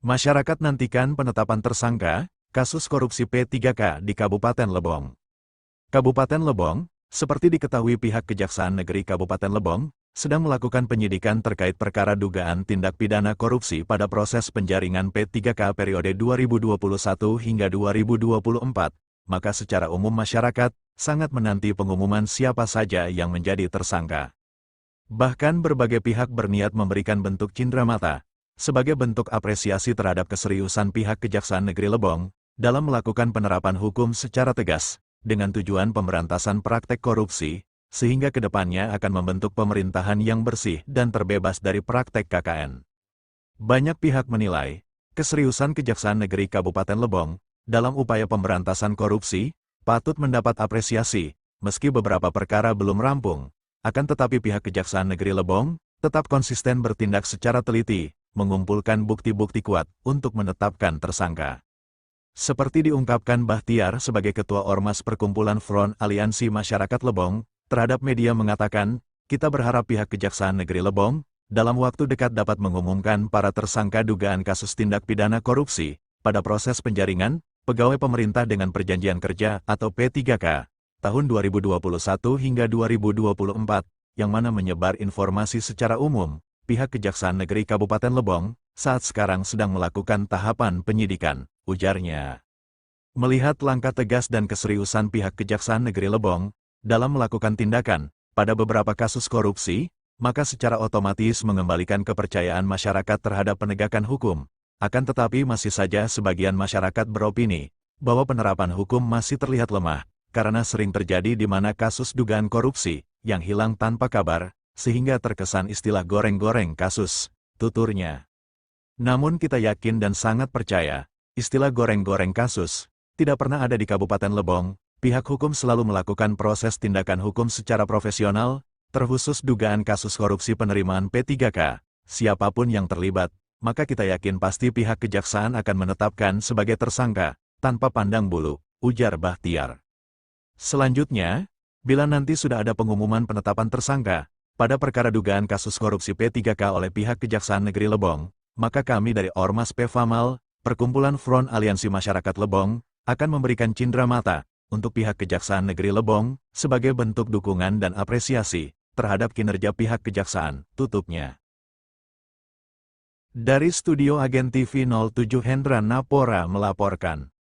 Masyarakat nantikan penetapan tersangka, kasus korupsi P3K di Kabupaten Lebong. Kabupaten Lebong, seperti diketahui pihak Kejaksaan Negeri Kabupaten Lebong, sedang melakukan penyidikan terkait perkara dugaan tindak pidana korupsi pada proses penjaringan P3K periode 2021 hingga 2024, maka secara umum masyarakat sangat menanti pengumuman siapa saja yang menjadi tersangka. Bahkan berbagai pihak berniat memberikan bentuk cindramata, sebagai bentuk apresiasi terhadap keseriusan pihak Kejaksaan Negeri Lebong dalam melakukan penerapan hukum secara tegas, dengan tujuan pemberantasan praktek korupsi, sehingga kedepannya akan membentuk pemerintahan yang bersih dan terbebas dari praktek KKN. Banyak pihak menilai, keseriusan Kejaksaan Negeri Kabupaten Lebong dalam upaya pemberantasan korupsi patut mendapat apresiasi, meski beberapa perkara belum rampung. Akan tetapi pihak Kejaksaan Negeri Lebong tetap konsisten bertindak secara teliti, mengumpulkan bukti-bukti kuat untuk menetapkan tersangka. Seperti diungkapkan Bahtiar sebagai Ketua Ormas Perkumpulan Front Aliansi Masyarakat Lebong, terhadap media mengatakan, kita berharap pihak Kejaksaan Negeri Lebong, dalam waktu dekat dapat mengumumkan para tersangka dugaan kasus tindak pidana korupsi, pada proses penjaringan, pegawai pemerintah dengan perjanjian kerja atau P3K, tahun 2021 hingga 2024, yang mana menyebar informasi secara umum, pihak Kejaksaan Negeri Kabupaten Lebong saat sekarang sedang melakukan tahapan penyidikan, ujarnya. Melihat langkah tegas dan keseriusan pihak Kejaksaan Negeri Lebong dalam melakukan tindakan pada beberapa kasus korupsi, maka secara otomatis mengembalikan kepercayaan masyarakat terhadap penegakan hukum. Akan tetapi masih saja sebagian masyarakat beropini bahwa penerapan hukum masih terlihat lemah, karena sering terjadi di mana kasus dugaan korupsi yang hilang tanpa kabar, sehingga terkesan istilah goreng-goreng kasus, tuturnya. Namun kita yakin dan sangat percaya, istilah goreng-goreng kasus tidak pernah ada di Kabupaten Lebong. Pihak hukum selalu melakukan proses tindakan hukum secara profesional, terkhusus dugaan kasus korupsi penerimaan P3K. Siapapun yang terlibat, maka kita yakin pasti pihak Kejaksaan akan menetapkan sebagai tersangka, tanpa pandang bulu, ujar Bahtiar. Selanjutnya, bila nanti sudah ada pengumuman penetapan tersangka pada perkara dugaan kasus korupsi P3K oleh pihak Kejaksaan Negeri Lebong, maka kami dari Ormas PFAMAL, Perkumpulan Front Aliansi Masyarakat Lebong, akan memberikan cindramata untuk pihak Kejaksaan Negeri Lebong sebagai bentuk dukungan dan apresiasi terhadap kinerja pihak Kejaksaan, tutupnya. Dari Studio Agen TV 07 Hendra Napora melaporkan.